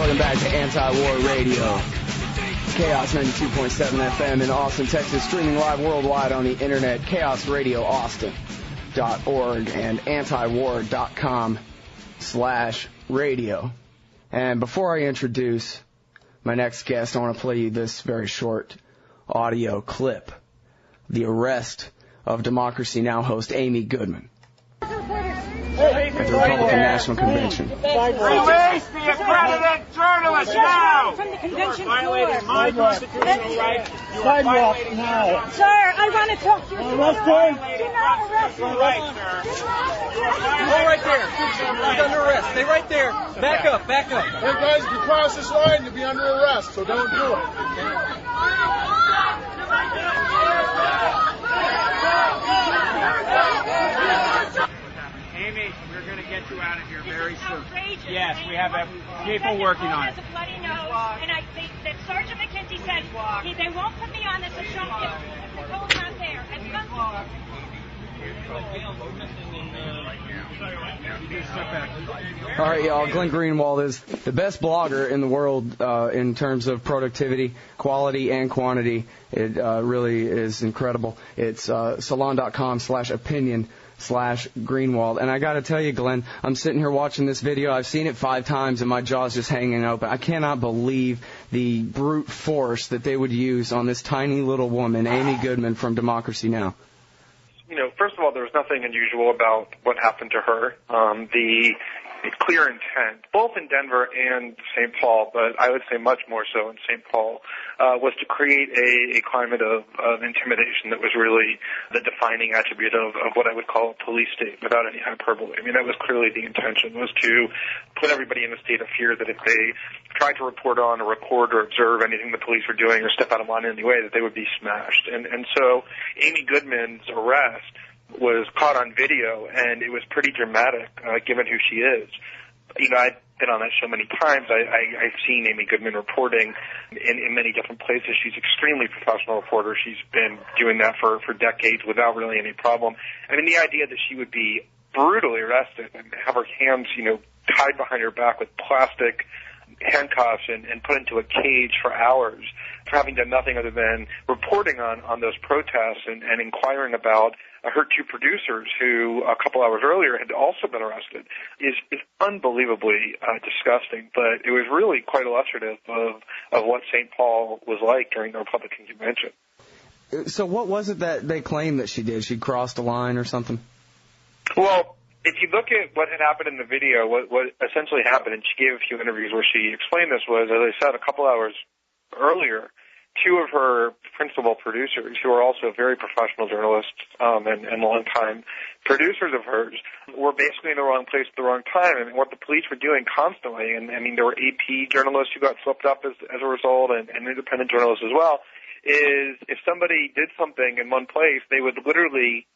Welcome back to Anti-War Radio. Chaos 92.7 FM in Austin, Texas. Streaming live worldwide on the internet. chaosradioaustin.org and antiwar.com/radio. And before I introduce my next guest, I want to play you this very short audio clip. The arrest of Democracy Now! Host Amy Goodman at the Republican National Convention. Release the accredited journalist now! From the convention floor. Violating my constitutional right. You are violating now. Sir, I want to talk to you. Arrest him. Do not arrest him. Right, sir. Go right there. He's under arrest. Stay right there. Back up. Back up. Hey guys, if you cross this line, you'll be under arrest, so don't do it. Amy, we're going to get you out of here very soon. Yes, we have people working on it. Has a bloody nose, and Sergeant McKenzie said they won't put me on this if the code's not there. I've done All right, y'all. Glenn Greenwald is the best blogger in the world in terms of productivity, quality, and quantity. It really is incredible. It's salon.com/opinion/Greenwald. And I got to tell you, Glenn, I'm sitting here watching this video. I've seen it 5 times, and my jaw's just hanging open. I cannot believe the brute force that they would use on this tiny little woman, Amy Goodman from Democracy Now! You know, first of all, there was nothing unusual about what happened to her. The clear intent, both in Denver and St. Paul, but I would say much more so in St. Paul, was to create a climate of intimidation that was really the defining attribute of what I would call a police state, without any hyperbole. I mean, that was clearly the intention, was to put everybody in a state of fear that if they tried to report on or record or observe anything the police were doing or step out of line in any way, that they would be smashed. And so Amy Goodman's arrest was caught on video, and it was pretty dramatic, given who she is. You know, I've been on that show many times. I've seen Amy Goodman reporting in many different places. She's an extremely professional reporter. She's been doing that for decades without really any problem. I mean, the idea that she would be brutally arrested and have her hands, you know, tied behind her back with plastic handcuffs and put into a cage for hours for having done nothing other than reporting on those protests and inquiring about her 2 producers who a couple hours earlier had also been arrested is unbelievably disgusting. But it was really quite illustrative of what St. Paul was like during the Republican convention. So what was it that they claimed that she did? She crossed a line or something? Well, if you look at what had happened in the video, what essentially happened, and she gave a few interviews where she explained this, was, as I said, a couple hours earlier, 2 of her principal producers, who are also very professional journalists and long-time producers of hers, were basically in the wrong place at the wrong time. And what the police were doing constantly, and I mean, there were AP journalists who got swept up as a result, and independent journalists as well, is if somebody did something in one place, they would literally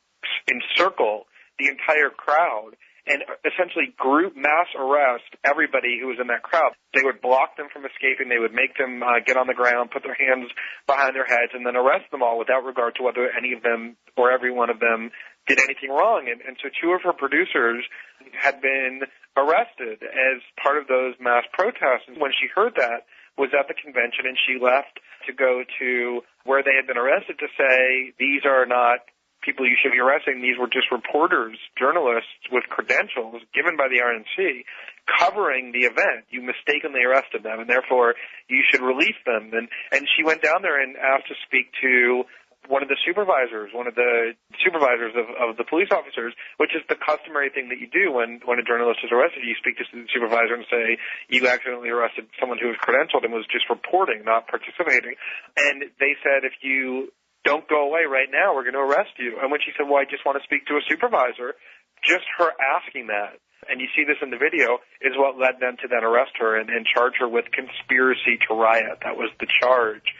encircle the entire crowd and essentially group mass arrest everybody who was in that crowd. They would block them from escaping. They would make them get on the ground, put their hands behind their heads, and then arrest them all without regard to whether any of them or every one of them did anything wrong. And so 2 of her producers had been arrested as part of those mass protests. And when she heard that, was at the convention, and she left to go to where they had been arrested to say, these are not people you should be arresting. These were just reporters, journalists with credentials given by the RNC covering the event. You mistakenly arrested them, and therefore you should release them. And she went down there and asked to speak to one of the supervisors of the police officers, which is the customary thing that you do when a journalist is arrested. You speak to the supervisor and say, you accidentally arrested someone who was credentialed and was just reporting, not participating. And they said, if you don't go away right now, we're going to arrest you. And when she said, well, I just want to speak to a supervisor, just her asking that, and you see this in the video, is what led them to then arrest her and charge her with conspiracy to riot. That was the charge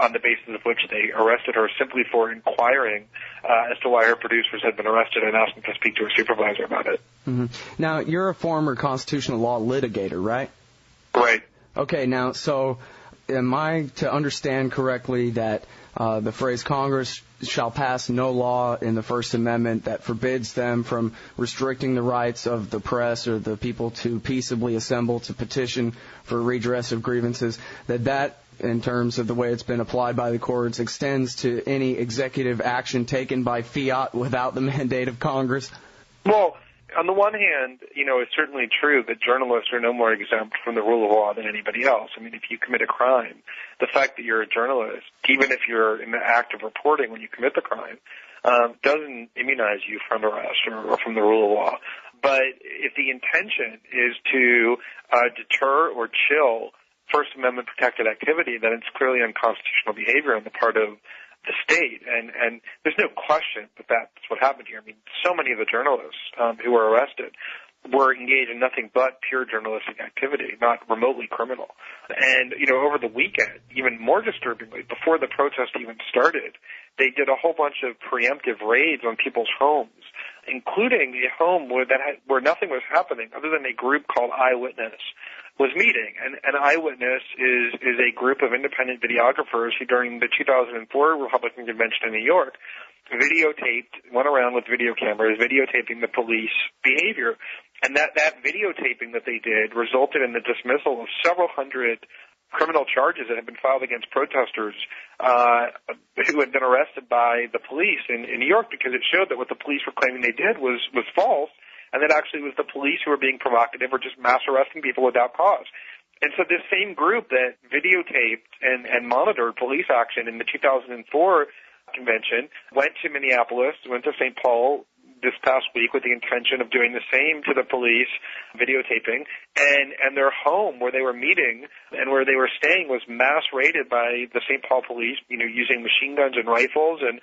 on the basis of which they arrested her, simply for inquiring as to why her producers had been arrested and asking to speak to her supervisor about it. Mm-hmm. Now, you're a former constitutional law litigator, right? Right. Okay, now, so am I to understand correctly that the phrase Congress shall pass no law in the First Amendment that forbids them from restricting the rights of the press or the people to peaceably assemble to petition for redress of grievances, that in terms of the way it's been applied by the courts, extends to any executive action taken by fiat without the mandate of Congress? Well, on the one hand, it's certainly true that journalists are no more exempt from the rule of law than anybody else. I mean, if you commit a crime, the fact that you're a journalist, even if you're in the act of reporting when you commit the crime, doesn't immunize you from arrest or from the rule of law. But if the intention is to deter or chill First Amendment protected activity, then it's clearly unconstitutional behavior on the part of the state, and there's no question that that's what happened here. I mean, so many of the journalists who were arrested were engaged in nothing but pure journalistic activity, not remotely criminal. And, over the weekend, even more disturbingly, before the protest even started, they did a whole bunch of preemptive raids on people's homes, including a home where nothing was happening other than a group called Eyewitness was meeting. And an Eyewitness is a group of independent videographers who, during the 2004 Republican Convention in New York, went around with video cameras, videotaping the police behavior. And that videotaping that they did resulted in the dismissal of several hundred criminal charges that had been filed against protesters who had been arrested by the police in New York, because it showed that what the police were claiming they did was false, and that actually was the police who were being provocative or just mass arresting people without cause. And so this same group that videotaped and monitored police action in the 2004 convention went to Minneapolis, went to St. Paul this past week with the intention of doing the same to the police videotaping, and their home where they were meeting and where they were staying was mass raided by the St. Paul police, using machine guns and rifles, and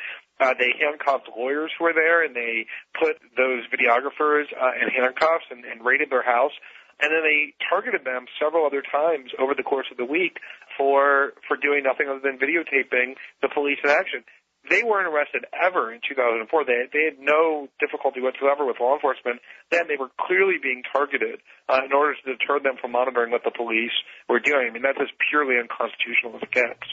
they handcuffed lawyers who were there, and they put those videographers in handcuffs and raided their house. And then they targeted them several other times over the course of the week for doing nothing other than videotaping the police in action. They weren't arrested ever in 2004. They had no difficulty whatsoever with law enforcement. Then they were clearly being targeted in order to deter them from monitoring what the police were doing. I mean, that's as purely unconstitutional as it gets.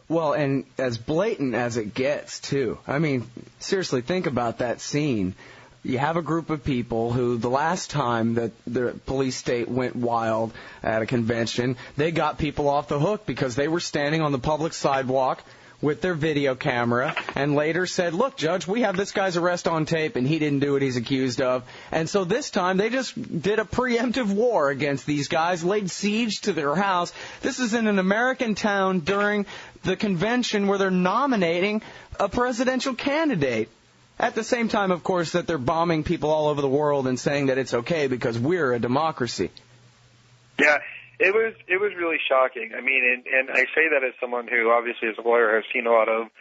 Well, and as blatant as it gets, too. I mean, seriously, think about that scene. You have a group of people who, the last time that the police state went wild at a convention, they got people off the hook because they were standing on the public sidewalk with their video camera and later said, look, Judge, we have this guy's arrest on tape and he didn't do what he's accused of. And so this time they just did a preemptive war against these guys, laid siege to their house. This is in an American town during the convention where they're nominating a presidential candidate. At the same time, of course, that they're bombing people all over the world and saying that it's okay because we're a democracy. Yeah. It was really shocking. I mean, and I say that as someone who obviously as a lawyer has seen a lot of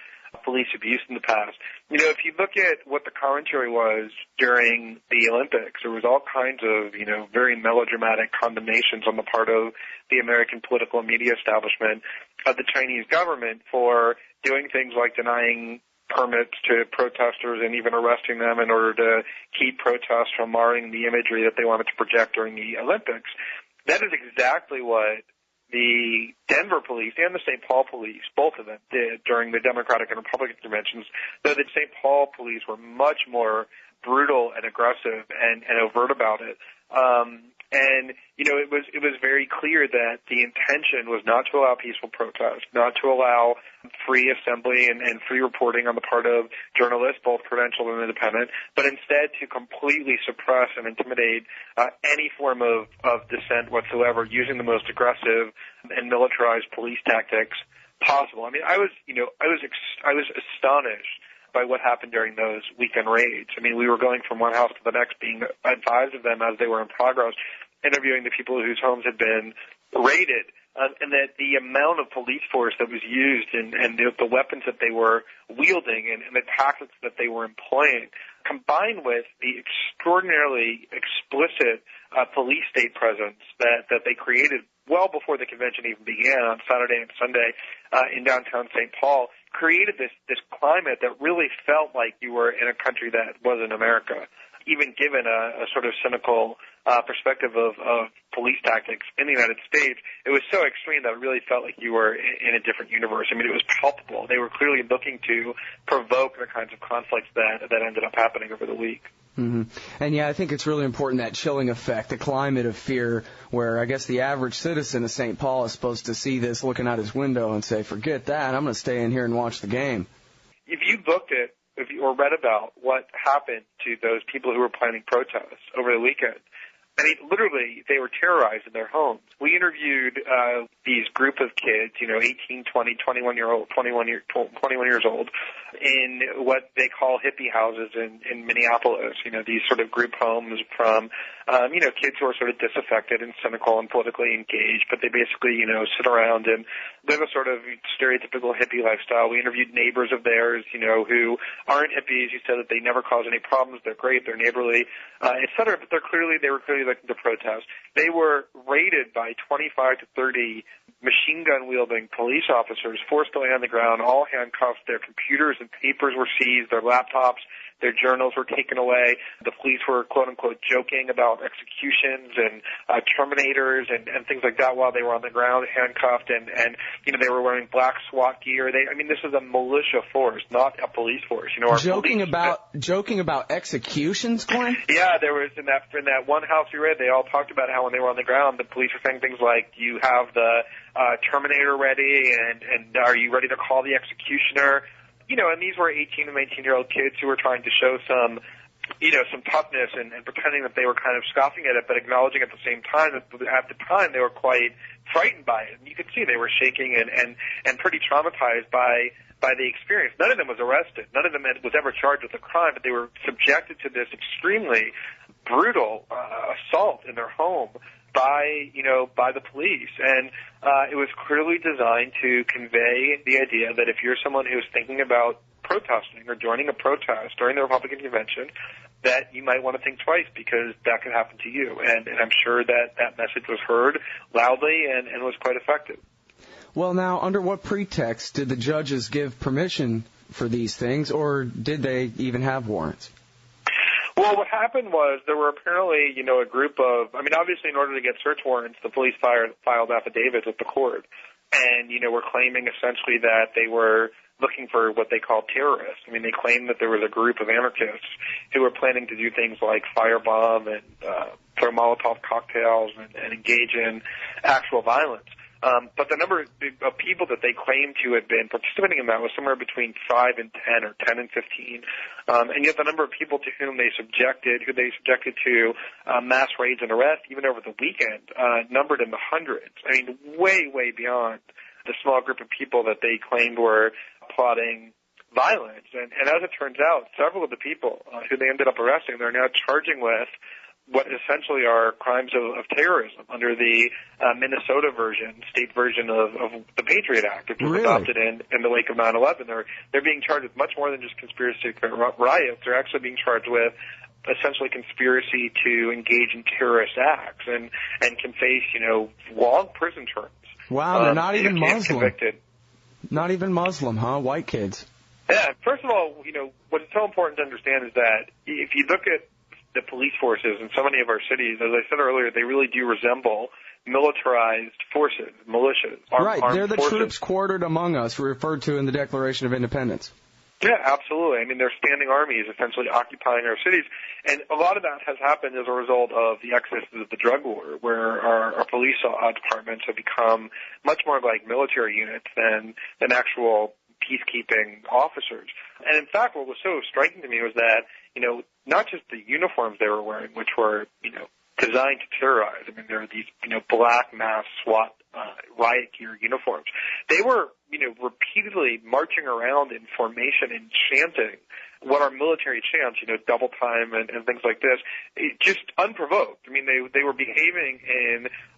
police abuse in the past. If you look at what the commentary was during the Olympics, there was all kinds of, very melodramatic condemnations on the part of the American political and media establishment of the Chinese government for doing things like denying permits to protesters and even arresting them in order to keep protests from marring the imagery that they wanted to project during the Olympics. That is exactly what the Denver police and the St. Paul police, both of them, did during the Democratic and Republican conventions, though the St. Paul police were much more brutal and aggressive and overt about it. And it was very clear that the intention was not to allow peaceful protest, not to allow free assembly and free reporting on the part of journalists, both credentialed and independent, but instead to completely suppress and intimidate any form of dissent whatsoever, using the most aggressive and militarized police tactics possible. I mean, I was astonished by what happened during those weekend raids. I mean, we were going from one house to the next, being advised of them as they were in progress, interviewing the people whose homes had been raided, and that the amount of police force that was used and the weapons that they were wielding and the tactics that they were employing, combined with the extraordinarily explicit police state presence that they created well before the convention even began on Saturday and Sunday in downtown St. Paul, created this climate that really felt like you were in a country that wasn't America, even given a sort of cynical perspective of police tactics in the United States, it was so extreme that it really felt like you were in a different universe. I mean, it was palpable. They were clearly looking to provoke the kinds of conflicts that ended up happening over the week. Mm-hmm. And yeah, I think it's really important, that chilling effect, the climate of fear, where I guess the average citizen of St. Paul is supposed to see this looking out his window and say, forget that, I'm going to stay in here and watch the game. If you looked at or read about what happened to those people who were planning protests over the weekend, I mean, literally, they were terrorized in their homes. We interviewed these group of kids, 18, 20, 21 years old, in what they call hippie houses in Minneapolis. These sort of group homes from, kids who are sort of disaffected and cynical and politically engaged, but they basically, sit around and live a sort of stereotypical hippie lifestyle. We interviewed neighbors of theirs, who aren't hippies, who said that they never cause any problems, they're great, they're neighborly, et cetera, but they were clearly looking to protest. They were raided by 25 to 30 machine gun wielding police officers, forced to lay on the ground, all handcuffed. Their computers and papers were seized, their laptops, their journals were taken away. The police were, quote unquote, joking about executions and terminators and things like that while they were on the ground, handcuffed, and they were wearing black SWAT gear. This is a militia force, not a police force. Joking about executions, Glenn? Yeah, there was in that one house we read, they all talked about how when they were on the ground, the police were saying things like, "Do you have the Terminator ready? And are you ready to call the executioner?" And these were 18 and 19-year-old kids who were trying to show some toughness and pretending that they were kind of scoffing at it, but acknowledging at the same time that at the time they were quite frightened by it. And you could see they were shaking and pretty traumatized by the experience. None of them was arrested. None of them was ever charged with a crime, but they were subjected to this extremely brutal assault in their home by the police. And it was clearly designed to convey the idea that if you're someone who's thinking about protesting or joining a protest during the Republican convention, that you might want to think twice, because that could happen to you. And I'm sure that message was heard loudly and was quite effective. Well, now, under what pretext did the judges give permission for these things, or did they even have warrants? Well, what happened was there were apparently, a group of, obviously in order to get search warrants, the police filed affidavits with the court and, were claiming essentially that they were looking for what they call terrorists. They claimed that there was a group of anarchists who were planning to do things like firebomb and throw Molotov cocktails and engage in actual violence. But the number of people that they claimed to have been participating in that was somewhere between 5 and 10 or 10 and 15. And yet the number of people to whom they subjected to mass raids and arrests, even over the weekend, numbered in the hundreds. Way, way beyond the small group of people that they claimed were plotting violence. And as it turns out, several of the people who they ended up arresting, they're now charging with what essentially are crimes of terrorism under the Minnesota state version of the Patriot Act, which was adopted in the wake of 9/11. They're being charged with much more than just conspiracy to commit riots. They're actually being charged with essentially conspiracy to engage in terrorist acts and can face, long prison terms. Wow, they're not even Muslim. Convicted. Not even Muslim, huh? White kids. Yeah, first of all, what's so important to understand is that if you look at the police forces in so many of our cities, as I said earlier, they really do resemble militarized forces, militias. Right, they're the troops quartered among us, referred to in the Declaration of Independence. Yeah, absolutely. They're standing armies essentially occupying our cities. And a lot of that has happened as a result of the excesses of the drug war, where our police departments have become much more like military units than actual peacekeeping officers. And in fact, what was so striking to me was that, not just the uniforms they were wearing, which were, designed to terrorize. There were these, black mass SWAT riot gear uniforms. They were, repeatedly marching around in formation and chanting what are military chants, double time and things like this, just unprovoked. They were behaving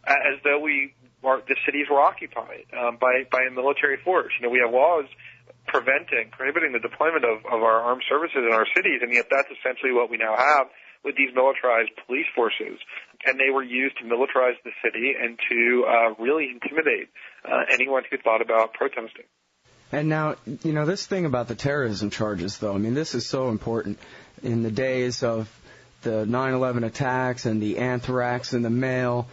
as though the cities were occupied by a military force. We have laws prohibiting the deployment of our armed services in our cities, and yet that's essentially what we now have with these militarized police forces. And they were used to militarize the city and to really intimidate anyone who thought about protesting. And now, this thing about the terrorism charges, though, this is so important. In the days of the 9/11 attacks and the anthrax in the mail,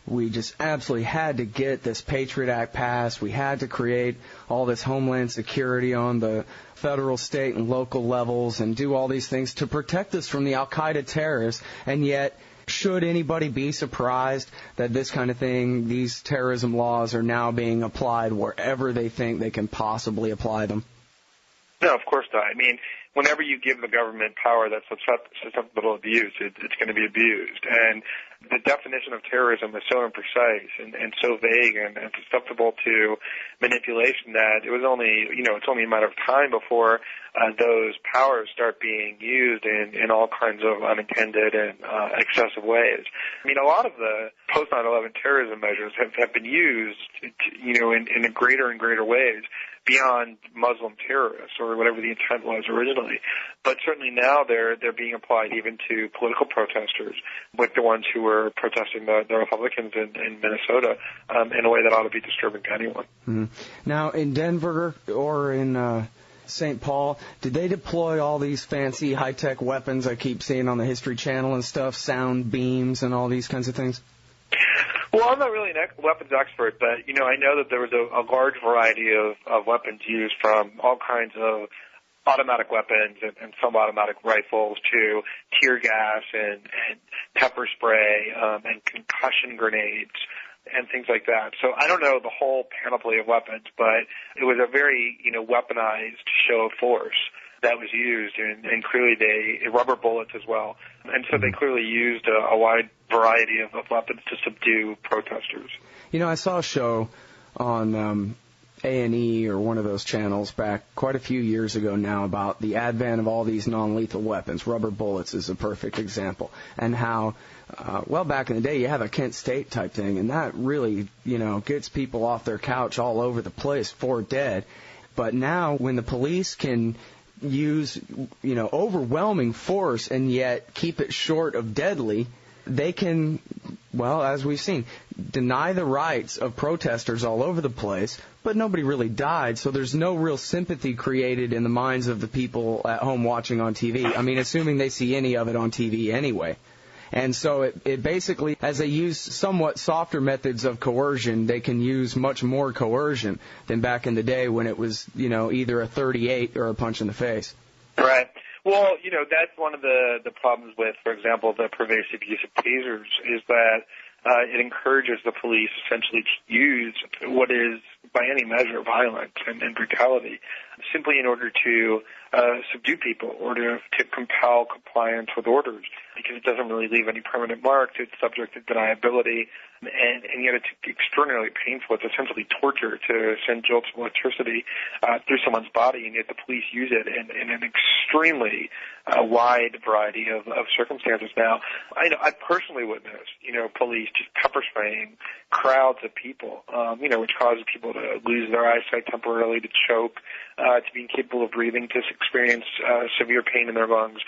we just absolutely had to get this Patriot Act passed. We had to create all this homeland security on the federal, state, and local levels and do all these things to protect us from the al-Qaeda terrorists. And yet, should anybody be surprised that this kind of thing, these terrorism laws, are now being applied wherever they think they can possibly apply them? No, of course not. I mean, whenever you give the government power that's susceptible to abuse, it's going to be abused. And the definition of terrorism is so imprecise and so vague and susceptible to manipulation that it was only, it's only a matter of time before those powers start being used in all kinds of unintended and excessive ways. I mean, a lot of the post 9/11 terrorism measures have been used, in greater and greater ways beyond Muslim terrorists or whatever the intent was originally. But certainly now they're being applied even to political protesters, like the ones who were protesting the Republicans in Minnesota, in a way that ought to be disturbing to anyone. Mm-hmm. Now, in Denver or in St. Paul, did they deploy all these fancy high-tech weapons I keep seeing on the History Channel and stuff, sound beams and all these kinds of things? Well, I'm not really an weapons expert, but, I know that there was a large variety of weapons used, from all kinds of automatic weapons and sub-automatic rifles to tear gas and pepper spray and concussion grenades and things like that. So I don't know the whole panoply of weapons, but it was a very, weaponized show of force that was used, and clearly rubber bullets as well. And so they clearly used a wide variety of weapons to subdue protesters. I saw a show on A&E or one of those channels back quite a few years ago now about the advent of all these non-lethal weapons. Rubber bullets is a perfect example. And how, back in the day, you have a Kent State type thing, and that really, gets people off their couch all over the place for dead. But now when the police can use, overwhelming force and yet keep it short of deadly, they can, as we've seen, deny the rights of protesters all over the place, but nobody really died, so there's no real sympathy created in the minds of the people at home watching on TV. I mean, assuming they see any of it on TV anyway. And so it basically, as they use somewhat softer methods of coercion, they can use much more coercion than back in the day when it was, either a 38 or a punch in the face. Right. Well, that's one of the problems with, for example, the pervasive use of tasers, is that it encourages the police essentially to use what is, by any measure, violence and brutality, simply in order to subdue people or to compel compliance with orders, because it doesn't really leave any permanent marks. It's subject to deniability, and yet it's extraordinarily painful. It's essentially torture to send jolts of electricity through someone's body, and yet the police use it in an extremely wide variety of circumstances now. I personally witnessed, police just pepper spraying crowds of people, which causes people to lose their eyesight temporarily, to choke, to be incapable of breathing, to experience severe pain in their lungs,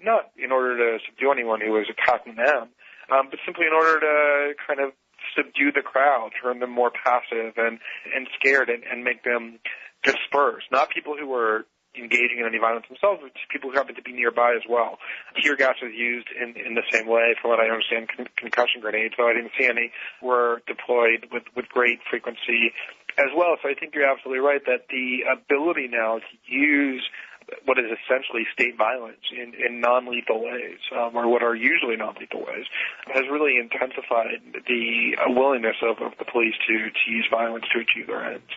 not in order to subdue anyone who was attacking them, but simply in order to kind of subdue the crowd, turn them more passive and scared, and make them disperse. Not people who were engaging in any violence themselves, but just people who happen to be nearby as well. Tear gas was used in the same way, from what I understand. Concussion grenades, though I didn't see any, were deployed with great frequency as well. So I think you're absolutely right that the ability now to use what is essentially state violence in non-lethal ways, or what are usually non-lethal ways, has really intensified the willingness of the police to use violence to achieve their ends.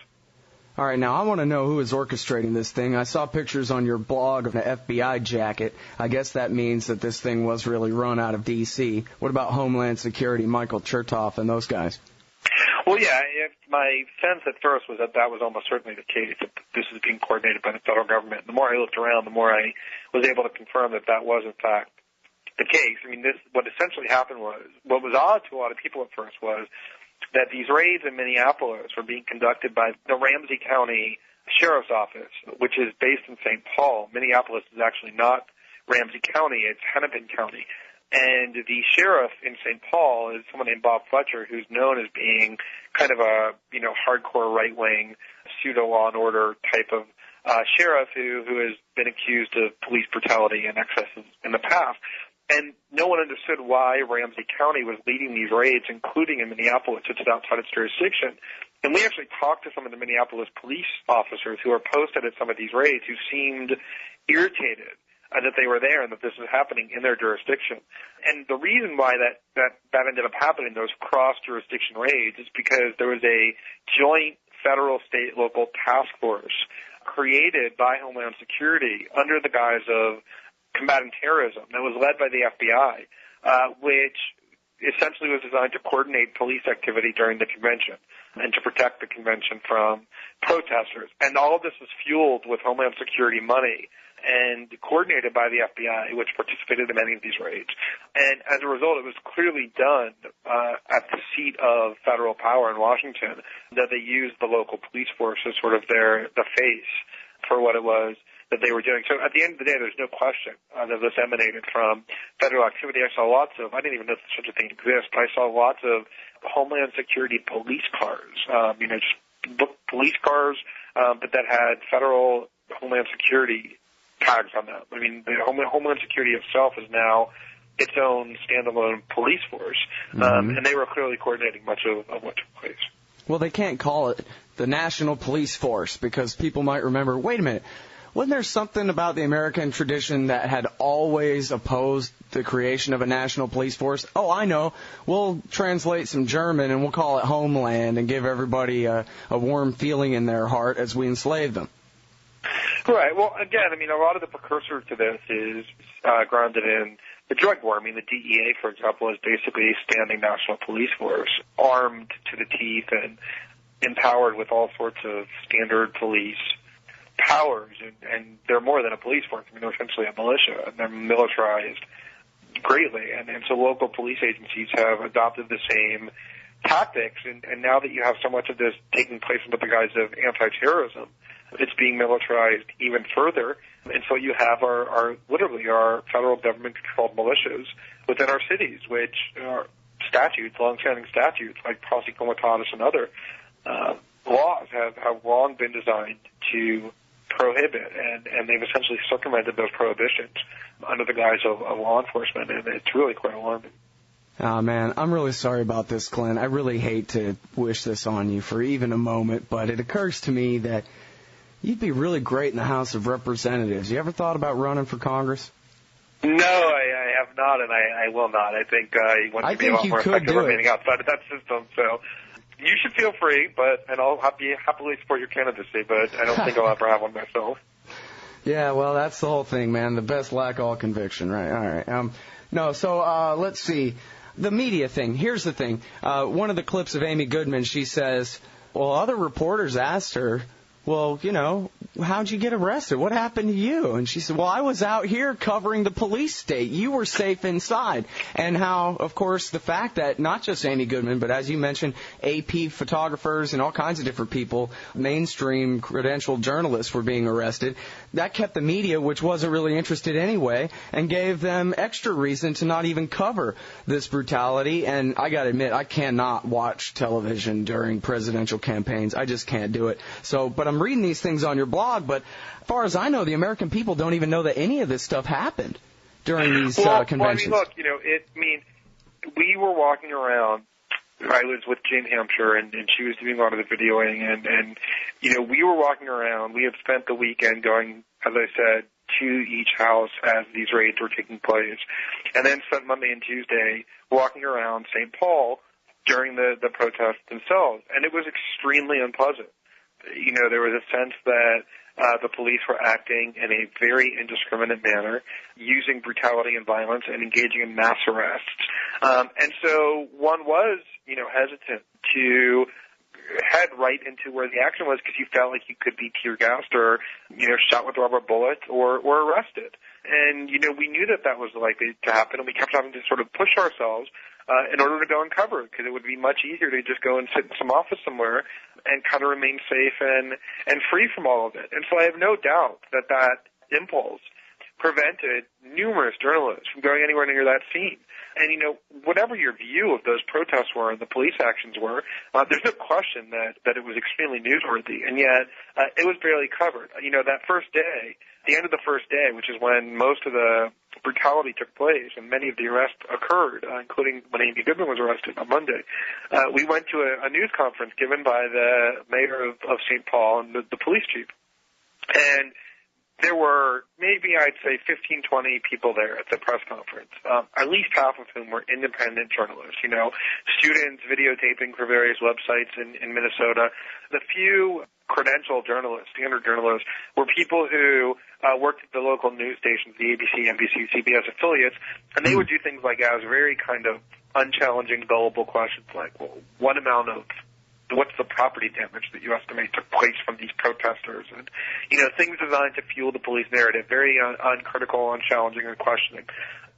All right, now I want to know who is orchestrating this thing. I saw pictures on your blog of an FBI jacket. I guess that means that this thing was really run out of D.C. What about Homeland Security, Michael Chertoff, and those guys? Well, yeah, my sense at first was that was almost certainly the case, that this is being coordinated by the federal government. The more I looked around, the more I was able to confirm that was, in fact, the case. I mean, what essentially happened was, what was odd to a lot of people at first was that these raids in Minneapolis were being conducted by the Ramsey County Sheriff's Office, which is based in St. Paul. Minneapolis is actually not Ramsey County, it's Hennepin County. And the sheriff in St. Paul is someone named Bob Fletcher, who's known as being kind of a, hardcore right-wing, pseudo-law and order type of sheriff who has been accused of police brutality and excesses in the past. And no one understood why Ramsey County was leading these raids, including in Minneapolis, which is outside its jurisdiction. And we actually talked to some of the Minneapolis police officers who were posted at some of these raids who seemed irritated that they were there and that this was happening in their jurisdiction. And the reason why that ended up happening, those cross-jurisdiction raids, is because there was a joint federal, state, local task force created by Homeland Security under the guise of combating terrorism that was led by the FBI, which essentially was designed to coordinate police activity during the convention and to protect the convention from protesters. And all of this was fueled with Homeland Security money and coordinated by the FBI, which participated in many of these raids. And as a result, it was clearly done at the seat of federal power in Washington that they used the local police force as sort of the face for what it was that they were doing. So at the end of the day, there's no question that this emanated from federal activity. I saw lots of, I didn't even know that such a thing exists, but I saw lots of Homeland Security police cars, just police cars, but that had federal Homeland Security tags on them. I mean, the Homeland Security itself is now its own standalone police force, and they were clearly coordinating much of what took place. Well, they can't call it the National Police Force because people might remember, wait a minute, wasn't there something about the American tradition that had always opposed the creation of a national police force? Oh, I know. We'll translate some German and we'll call it Homeland and give everybody a warm feeling in their heart as we enslave them. Right. Well, again, I mean, a lot of the precursor to this is grounded in the drug war. I mean, the DEA, for example, is basically a standing national police force, armed to the teeth and empowered with all sorts of standard police powers. And they're more than a police force. I mean, they're essentially a militia, and they're militarized greatly. And so local police agencies have adopted the same tactics. And now that you have so much of this taking place under the guise of anti-terrorism, it's being militarized even further. And so you have our federal government-controlled militias within our cities, which are statutes, long-standing statutes, like posse comitatus and other laws have long been designed to prohibit, and they've essentially circumvented those prohibitions under the guise of law enforcement, and it's really quite alarming. Oh, man, I'm really sorry about this, Clint. I really hate to wish this on you for even a moment, but it occurs to me that you'd be really great in the House of Representatives. You ever thought about running for Congress? No, I have not, and I will not. I think you want to be a lot more effective remaining outside of that system. So you should feel free, and I'll happily support your candidacy, but I don't think I'll ever have one myself. Yeah, well, that's the whole thing, man. The best lack all conviction, right? All right. So let's see. The media thing. Here's the thing. One of the clips of Amy Goodman, she says, well, other reporters asked her, well, how'd you get arrested? What happened to you? And she said, well, I was out here covering the police state. You were safe inside. And how, of course, the fact that not just Amy Goodman, but as you mentioned, AP photographers and all kinds of different people, mainstream credentialed journalists were being arrested. That kept the media, which wasn't really interested anyway, and gave them extra reason to not even cover this brutality. And I got to admit, I cannot watch television during presidential campaigns. I just can't do it. But I'm reading these things on your blog, but as far as I know, the American people don't even know that any of this stuff happened during these conventions. Well, I mean, look, we were walking around. I was with Jane Hampshire, and she was doing a lot of the videoing, and we were walking around. We had spent the weekend going, as I said, to each house as these raids were taking place, and then spent Monday and Tuesday walking around St. Paul during the protests themselves, and it was extremely unpleasant. There was a sense that the police were acting in a very indiscriminate manner, using brutality and violence and engaging in mass arrests. And so one was, hesitant to head right into where the action was because you felt like you could be tear gassed or, shot with rubber bullets or arrested. And, we knew that was likely to happen, and we kept having to sort of push ourselves in order to go and cover it, because it would be much easier to just go and sit in some office somewhere and kind of remain safe and free from all of it. And so I have no doubt that impulse prevented numerous journalists from going anywhere near that scene. And, whatever your view of those protests were and the police actions were, there's no question that it was extremely newsworthy, and yet it was barely covered. That first day, the end of the first day, which is when most of the brutality took place and many of the arrests occurred, including when Amy Goodman was arrested on Monday, we went to a news conference given by the mayor of St. Paul and the police chief. And there were maybe, I'd say, 15, 20 people there at the press conference, at least half of whom were independent journalists, students videotaping for various websites in Minnesota. The few credentialed journalists, standard journalists, were people who worked at the local news stations, the ABC, NBC, CBS affiliates, and they would do things like ask very kind of unchallenging, gullible questions like, well, what's the property damage that you estimate took place from these protesters? And, things designed to fuel the police narrative, very uncritical, unchallenging, and questioning.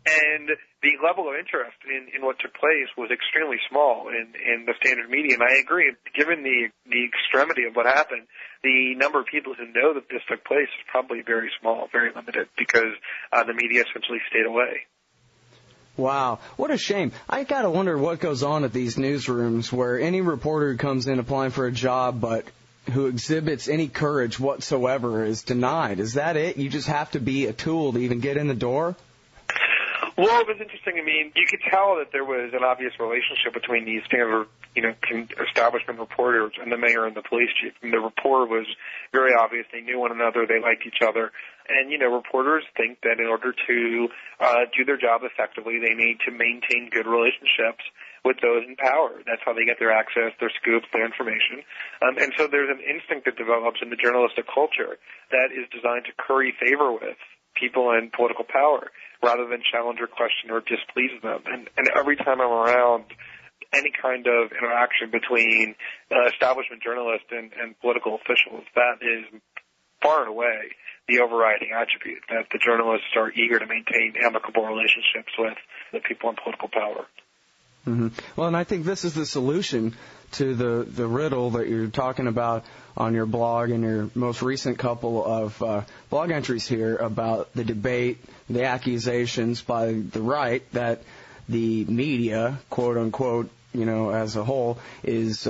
And the level of interest in what took place was extremely small in the standard media. And I agree, given the extremity of what happened, the number of people who know that this took place is probably very small, very limited, because the media essentially stayed away. Wow, what a shame. I gotta wonder what goes on at these newsrooms where any reporter who comes in applying for a job but who exhibits any courage whatsoever is denied. Is that it? You just have to be a tool to even get in the door? Well, it was interesting. I mean, you could tell that there was an obvious relationship between these standard, establishment reporters and the mayor and the police chief. And the rapport was very obvious. They knew one another. They liked each other. And, reporters think that in order to do their job effectively, they need to maintain good relationships with those in power. That's how they get their access, their scoops, their information. And so there's an instinct that develops in the journalistic culture that is designed to curry favor with people in political power rather than challenge or question or displease them. And every time I'm around any kind of interaction between establishment journalists and political officials, that is far and away the overriding attribute, that the journalists are eager to maintain amicable relationships with the people in political power. Mm-hmm. Well, and I think this is the solution to the riddle that you're talking about on your blog and your most recent couple of blog entries here about the debate, the accusations by the right that the media, quote unquote, as a whole, is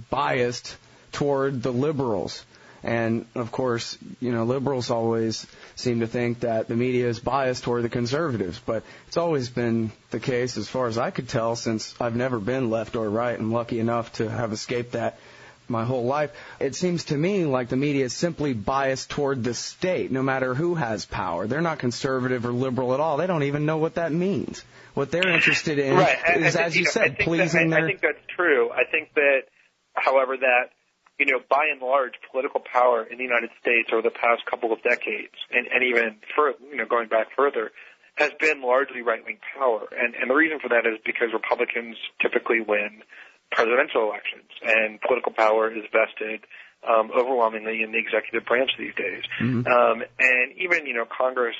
biased toward the liberals. And, of course, liberals always seem to think that the media is biased toward the conservatives. But it's always been the case, as far as I could tell, since I've never been left or right. I'm lucky enough to have escaped that my whole life. It seems to me like the media is simply biased toward the state, no matter who has power. They're not conservative or liberal at all. They don't even know what that means. What they're interested in is, as you said, pleasing their... I think that's true. I think that, however, that by and large, political power in the United States over the past couple of decades, and even further, going back further, has been largely right-wing power. And the reason for that is because Republicans typically win presidential elections, and political power is vested overwhelmingly in the executive branch these days. Mm-hmm. And even, Congress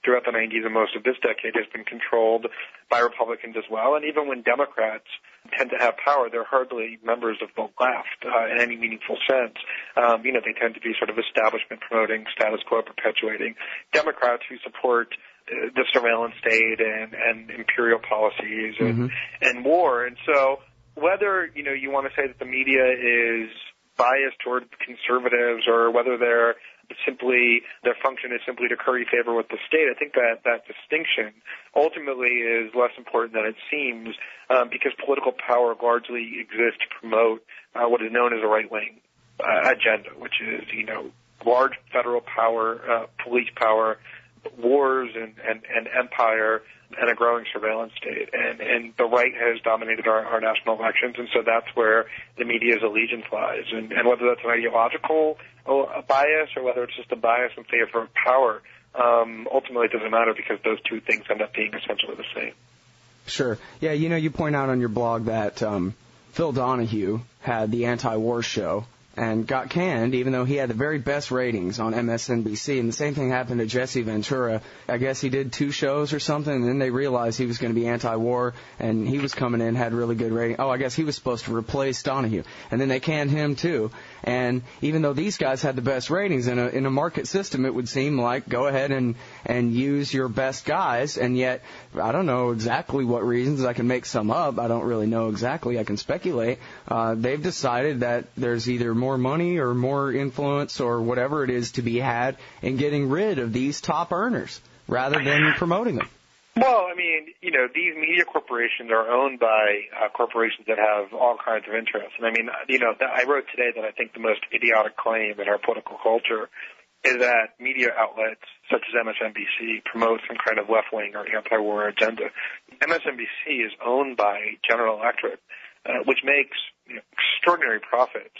throughout the 90s and most of this decade has been controlled by Republicans as well. And even when Democrats tend to have power, they're hardly members of the left in any meaningful sense. They tend to be sort of establishment promoting, status quo perpetuating Democrats who support the surveillance state and imperial policies and war. And so whether, you want to say that the media is biased toward conservatives or whether their function is simply to curry favor with the state, I think that distinction ultimately is less important than it seems because political power largely exists to promote what is known as a right-wing agenda, which is, large federal power, police power, wars and empire, and a growing surveillance state. And the right has dominated our national elections, and so that's where the media's allegiance lies. And whether that's an ideological bias or whether it's just a bias in favor of power, ultimately it doesn't matter because those two things end up being essentially the same. Sure. Yeah, you point out on your blog that Phil Donahue had the anti-war show and got canned, even though he had the very best ratings on MSNBC. And the same thing happened to Jesse Ventura. I guess he did 2 shows or something, and then they realized he was going to be anti-war, and he was coming in, had really good ratings. Oh, I guess he was supposed to replace Donahue. And then they canned him, too. And even though these guys had the best ratings in a market system, it would seem like go ahead and use your best guys. And yet, I don't know exactly what reasons. I can make some up. I don't really know exactly. I can speculate. They've decided that there's either more money or more influence or whatever it is to be had in getting rid of these top earners rather than promoting them. Well, I mean, these media corporations are owned by corporations that have all kinds of interests. And I mean, I wrote today that I think the most idiotic claim in our political culture is that media outlets such as MSNBC promote some kind of left-wing or anti-war agenda. MSNBC is owned by General Electric, which makes extraordinary profits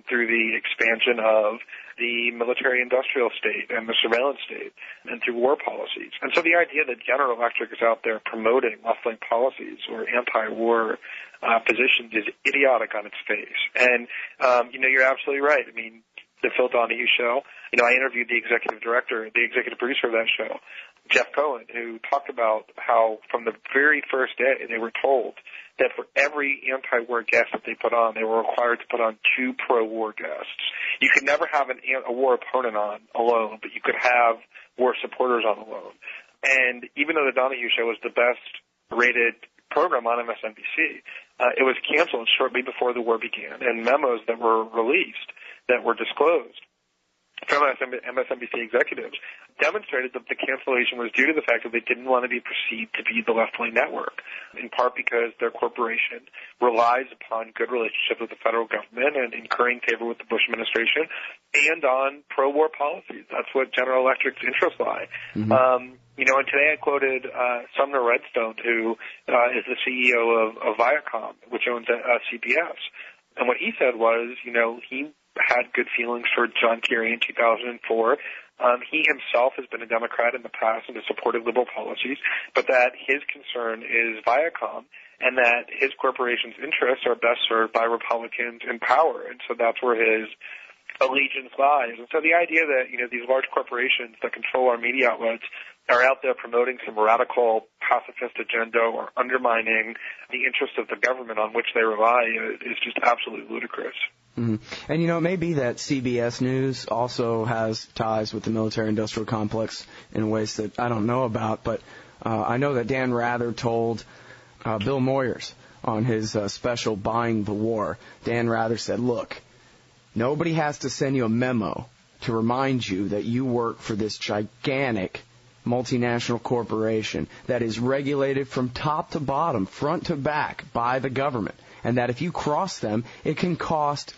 through the expansion of the military-industrial state and the surveillance state and through war policies. And so the idea that General Electric is out there promoting left-wing policies or anti-war positions is idiotic on its face. And, you're absolutely right. I mean, the Phil Donahue show, I interviewed the executive producer of that show, Jeff Cohen, who talked about how from the very first day they were told that for every anti-war guest that they put on, they were required to put on 2 pro-war guests. You could never have a war opponent on alone, but you could have war supporters on alone. And even though the Donahue show was the best-rated program on MSNBC, it was canceled shortly before the war began, and memos that were released that were disclosed from MSNBC executives demonstrated that the cancellation was due to the fact that they didn't want to be perceived to be the left-wing network, in part because their corporation relies upon good relationships with the federal government and incurring favor with the Bush administration and on pro-war policies. That's what General Electric's interests lie. Mm-hmm. And today I quoted Sumner Redstone, who is the CEO of Viacom, which owns CBS. And what he said was, he had good feelings for John Kerry in 2004. He himself has been a Democrat in the past and has supported liberal policies, but that his concern is Viacom and that his corporation's interests are best served by Republicans in power. And so that's where his allegiance lies. And so the idea that, these large corporations that control our media outlets are out there promoting some radical pacifist agenda or undermining the interests of the government on which they rely is just absolutely ludicrous. Mm-hmm. And, it may be that CBS News also has ties with the military-industrial complex in ways that I don't know about, but I know that Dan Rather told Bill Moyers on his special Buying the War. Dan Rather said, look, nobody has to send you a memo to remind you that you work for this gigantic multinational corporation that is regulated from top to bottom, front to back, by the government. And that if you cross them, it can cost,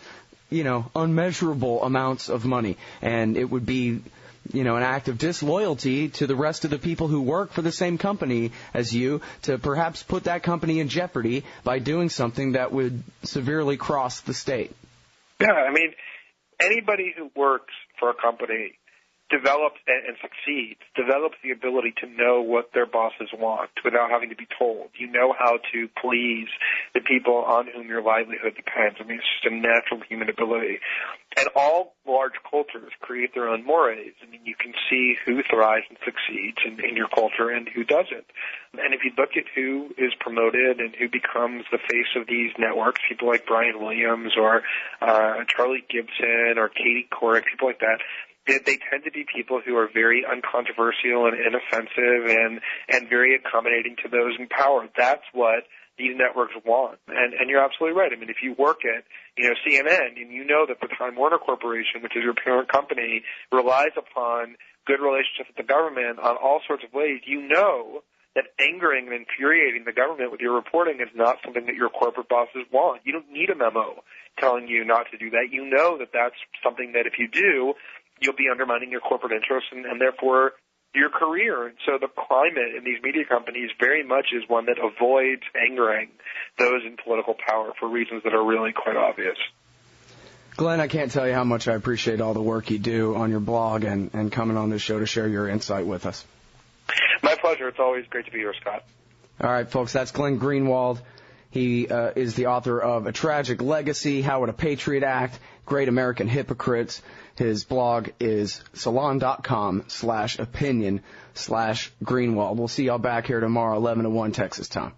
unmeasurable amounts of money. And it would be, an act of disloyalty to the rest of the people who work for the same company as you to perhaps put that company in jeopardy by doing something that would severely cross the state. Yeah, I mean, anybody who works for a company develops and succeeds, develops the ability to know what their bosses want without having to be told. You know how to please the people on whom your livelihood depends. I mean, it's just a natural human ability. And all large cultures create their own mores. I mean, you can see who thrives and succeeds in your culture and who doesn't. And if you look at who is promoted and who becomes the face of these networks, people like Brian Williams or Charlie Gibson or Katie Couric, people like that, they tend to be people who are very uncontroversial and inoffensive and very accommodating to those in power. That's what these networks want. And you're absolutely right. I mean, if you work at, CNN and you know that the Time Warner Corporation, which is your parent company, relies upon good relationships with the government on all sorts of ways, you know that angering and infuriating the government with your reporting is not something that your corporate bosses want. You don't need a memo telling you not to do that. You know that that's something that if you do, you'll be undermining your corporate interests and therefore your career. And so the climate in these media companies very much is one that avoids angering those in political power for reasons that are really quite obvious. Glenn, I can't tell you how much I appreciate all the work you do on your blog and coming on this show to share your insight with us. My pleasure. It's always great to be here, Scott. All right, folks, that's Glenn Greenwald. He is the author of A Tragic Legacy, How Would a Patriot Act, Great American Hypocrites. His blog is salon.com/opinion/Greenwald. We'll see y'all back here tomorrow, 11 to 1 Texas time.